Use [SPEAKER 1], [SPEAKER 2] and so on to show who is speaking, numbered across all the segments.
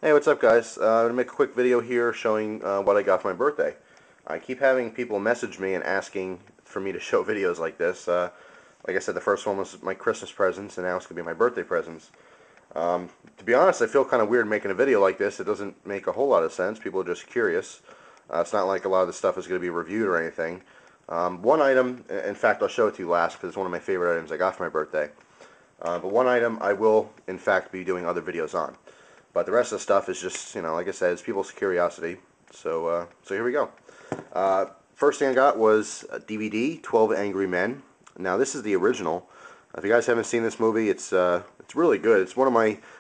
[SPEAKER 1] Hey, what's up, guys? I'm going to make a quick video here showing what I got for my birthday. I keep having people message me and asking for me to show videos like this. Like I said, the first one was my Christmas presents, and now it's going to be my birthday presents. To be honest, I feel kind of weird making a video like this. It doesn't make a whole lot of sense. People are just curious. It's not like a lot of the stuff is going to be reviewed or anything. One item, in fact, I'll show it to you last because it's one of my favorite items I got for my birthday. But one item I will, in fact, be doing other videos on. But the rest of the stuff is just, like I said, it's people's curiosity. So here we go. First thing I got was a DVD, 12 Angry Men. Now this is the original. If you guys haven't seen this movie, it's really good. It's one of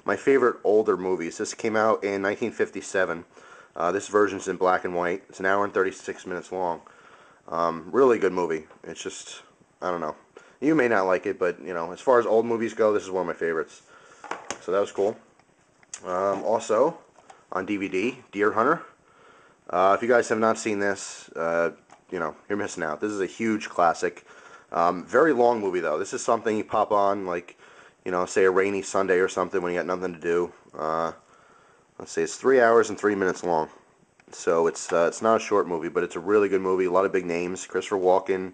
[SPEAKER 1] my favorite older movies. This came out in 1957. This version's in black and white. It's an hour and 36 minutes long. Really good movie. It's just, I don't know. You may not like it, but as far as old movies go, this is one of my favorites. So that was cool. Also, on DVD, Deer Hunter. If you guys have not seen this, you're missing out. This is a huge classic. Very long movie, though. This is something you pop on, like, say a rainy Sunday or something when you got nothing to do. Let's see, it's 3 hours and 3 minutes long. So it's not a short movie, but it's a really good movie. A lot of big names. Christopher Walken,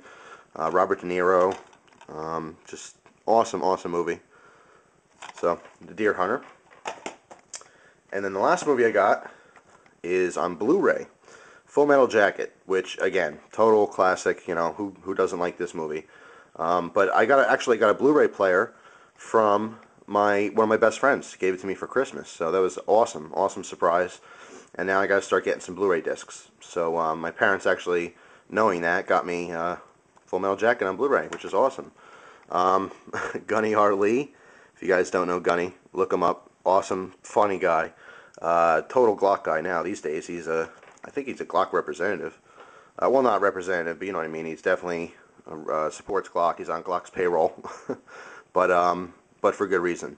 [SPEAKER 1] Robert De Niro. Just awesome, awesome movie. So, The Deer Hunter. And then the last movie I got is on Blu-ray, Full Metal Jacket, which again, total classic. Who doesn't like this movie? But I actually got a Blu-ray player from one of my best friends. Gave it to me for Christmas, so that was awesome, awesome surprise. And now I got to start getting some Blu-ray discs. So my parents actually, knowing that, got me Full Metal Jacket on Blu-ray, which is awesome. Gunny R. Lee. If you guys don't know Gunny, look him up. Awesome, funny guy. Total Glock guy now these days. I think he's a Glock representative. Well, not representative, but you know what I mean. He's definitely supports Glock. He's on Glock's payroll, but for good reason.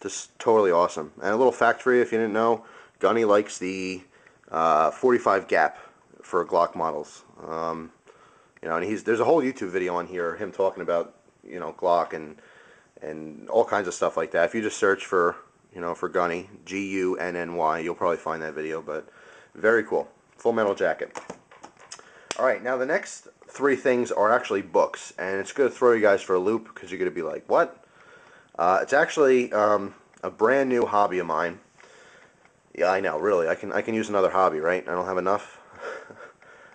[SPEAKER 1] Just totally awesome. And a little fact for you, if you didn't know, Gunny likes the 45 gap for Glock models. And there's a whole YouTube video on here, him talking about Glock and all kinds of stuff like that. If you just search for Gunny, Gunny, you'll probably find that video. But very cool. Full Metal Jacket. All right, now the next three things are actually books, and it's going to throw you guys for a loop because you're going to be like, what? It's actually a brand new hobby of mine. Yeah, I know, really. I can use another hobby, right? I don't have enough.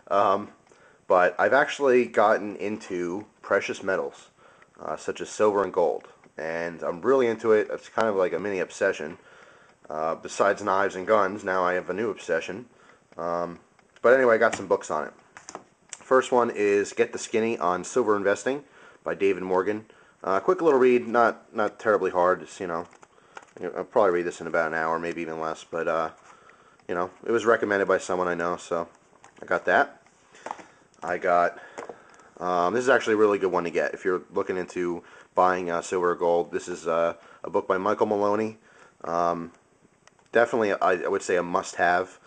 [SPEAKER 1] But I've actually gotten into precious metals, such as silver and gold. And I'm really into it. It's kind of like a mini obsession. Besides knives and guns, now I have a new obsession. But anyway, I got some books on it. First one is Get the Skinny on Silver Investing by David Morgan. Quick little read, not terribly hard. It's, I'll probably read this in about an hour, maybe even less. But, it was recommended by someone I know, so I got that. I got, this is actually a really good one to get if you're looking into buying silver or gold. This is a book by Michael Maloney. Definitely, I would say a must-have.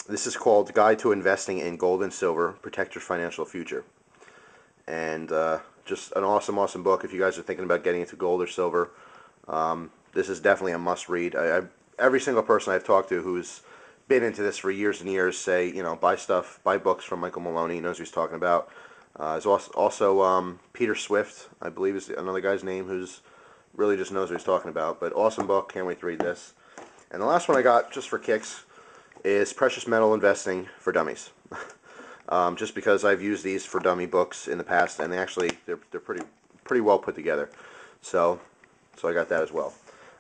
[SPEAKER 1] This is called Guide to Investing in Gold and Silver, Protect Your Financial Future. And just an awesome, awesome book if you guys are thinking about getting into gold or silver. This is definitely a must-read. Every single person I've talked to who's been into this for years and years say, buy books from Michael Maloney. He knows what he's talking about. There's also Peter Swift, I believe is another guy's name, who's really just knows what he's talking about. But awesome book. Can't wait to read this. And the last one I got, just for kicks, is Precious Metal Investing for Dummies. Just because I've used these for dummy books in the past, and they're pretty well put together. So I got that as well.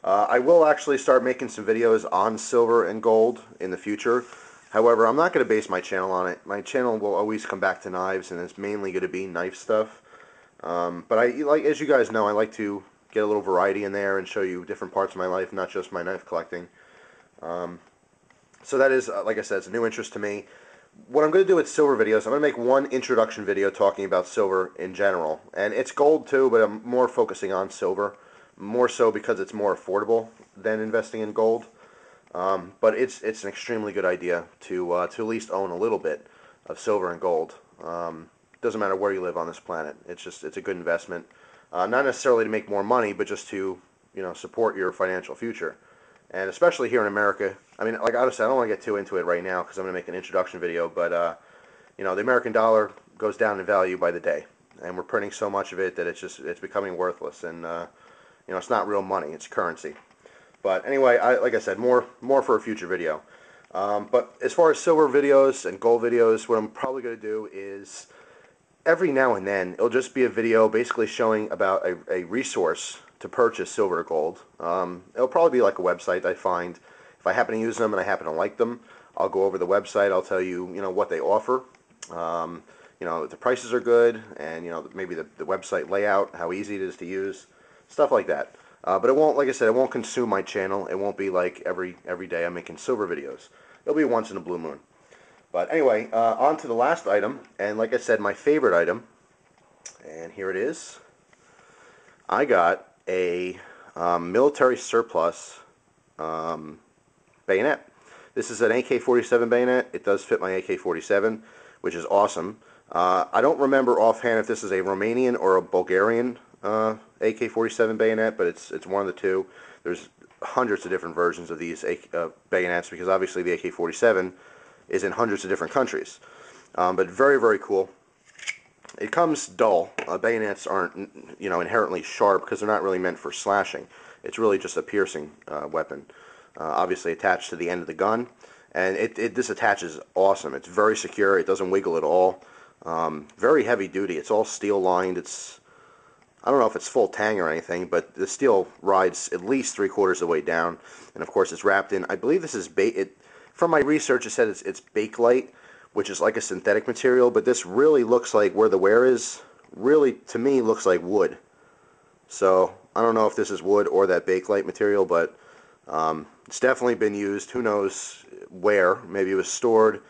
[SPEAKER 1] I will actually start making some videos on silver and gold in the future. However, I'm not going to base my channel on it. My channel will always come back to knives, and it's mainly going to be knife stuff. But as you guys know, I like to get a little variety in there and show you different parts of my life, not just my knife collecting. So that is, like I said, it's a new interest to me. What I'm going to do with silver videos, I'm going to make one introduction video talking about silver in general. And it's gold too, but I'm more focusing on silver. More so because it's more affordable than investing in gold. But it's an extremely good idea to at least own a little bit of silver and gold. Doesn't matter where you live on this planet. It's a good investment. Not necessarily to make more money, but just to support your financial future. And especially here in America, I mean, like honestly, I don't want to get too into it right now because I'm going to make an introduction video, but the American dollar goes down in value by the day, and we're printing so much of it that it's becoming worthless, and it's not real money, it's currency. But anyway, like I said, more for a future video. But as far as silver videos and gold videos, what I'm probably going to do is every now and then it'll just be a video basically showing about a resource to purchase silver or gold. It'll probably be like a website I find. If I happen to use them and I happen to like them, I'll go over the website. I'll tell you, what they offer. The prices are good, and maybe the website layout, how easy it is to use, stuff like that. But it won't, like I said, it won't consume my channel. It won't be like every day I'm making silver videos. It'll be once in a blue moon. But anyway, on to the last item, and like I said, my favorite item, and here it is. I got a military surplus bayonet. This is an AK-47 bayonet. It does fit my AK-47, which is awesome. I don't remember offhand if this is a Romanian or a Bulgarian AK-47 bayonet, but it's one of the two. There's hundreds of different versions of these bayonets because obviously the AK-47 is in hundreds of different countries. But very, very cool. It comes dull. Bayonets aren't, inherently sharp because they're not really meant for slashing. It's really just a piercing weapon. Obviously attached to the end of the gun, and this attaches awesome. It's very secure. It doesn't wiggle at all. Very heavy duty. It's all steel lined. I don't know if it's full tang or anything, but the steel rides at least 3/4 of the way down, and of course it's wrapped in. I believe this is from my research, it said it's Bakelite, which is like a synthetic material, but this really looks like where the wear is. Really, to me, looks like wood. So I don't know if this is wood or that Bakelite material, but it's definitely been used. Who knows where? Maybe it was stored.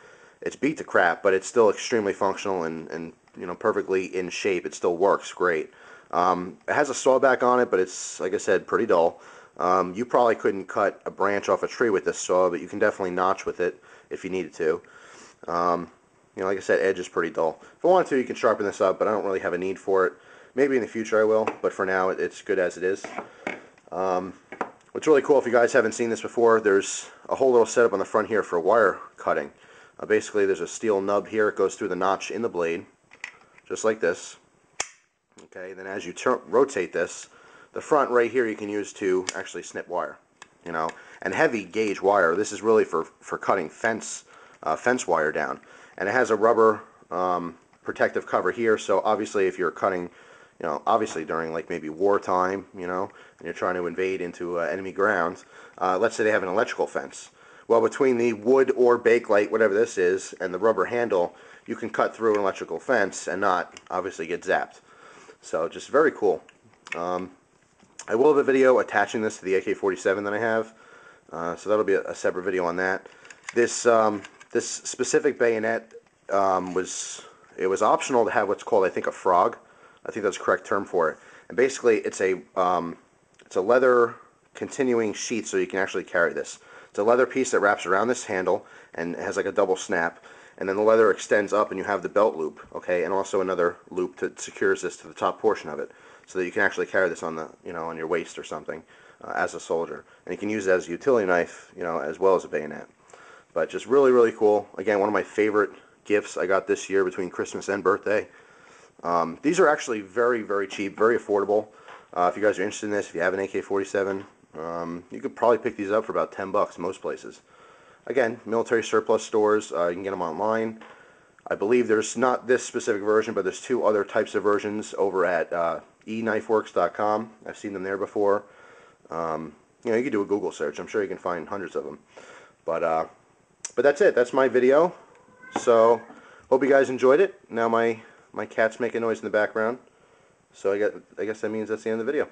[SPEAKER 1] It's beat to crap, but it's still extremely functional and perfectly in shape. It still works great. It has a sawback on it, but it's, like I said, pretty dull. You probably couldn't cut a branch off a tree with this saw, but you can definitely notch with it if you needed to. Like I said, edge is pretty dull. If I wanted to, you can sharpen this up, but I don't really have a need for it. Maybe in the future I will, but for now it's good as it is. What's really cool, if you guys haven't seen this before, there's a whole little setup on the front here for wire cutting. Basically, there's a steel nub here. It goes through the notch in the blade, just like this. Okay, then as you rotate this, the front right here you can use to actually snip wire, and heavy gauge wire. This is really for cutting fence wire down, and it has a rubber protective cover here. So obviously, if you're cutting, obviously during like maybe wartime, and you're trying to invade into enemy grounds, let's say they have an electrical fence. Well, between the wood or Bakelite, whatever this is, and the rubber handle, you can cut through an electrical fence and not obviously get zapped. So just very cool. I will have a video attaching this to the AK-47 that I have, so that'll be a separate video on that. This this specific bayonet was optional to have what's called, I think, a frog. I think that's the correct term for it. And basically, it's a leather continuing sheath, so you can actually carry this. It's a leather piece that wraps around this handle and has like a double snap, and then the leather extends up and you have the belt loop, okay, and also another loop that secures this to the top portion of it, so that you can actually carry this on the, on your waist or something as a soldier. And you can use it as a utility knife, as well as a bayonet. But just really, really cool. Again, one of my favorite gifts I got this year between Christmas and birthday. These are actually very, very cheap, very affordable. If you guys are interested in this, if you have an AK-47, you could probably pick these up for about $10 most places. Again, military surplus stores, you can get them online. I believe there's not this specific version, but there's two other types of versions over at eknifeworks.com. I've seen them there before. You can do a Google search. I'm sure you can find hundreds of them. But that's it. That's my video. So, hope you guys enjoyed it. Now my cat's making noise in the background. So I guess that means that's the end of the video.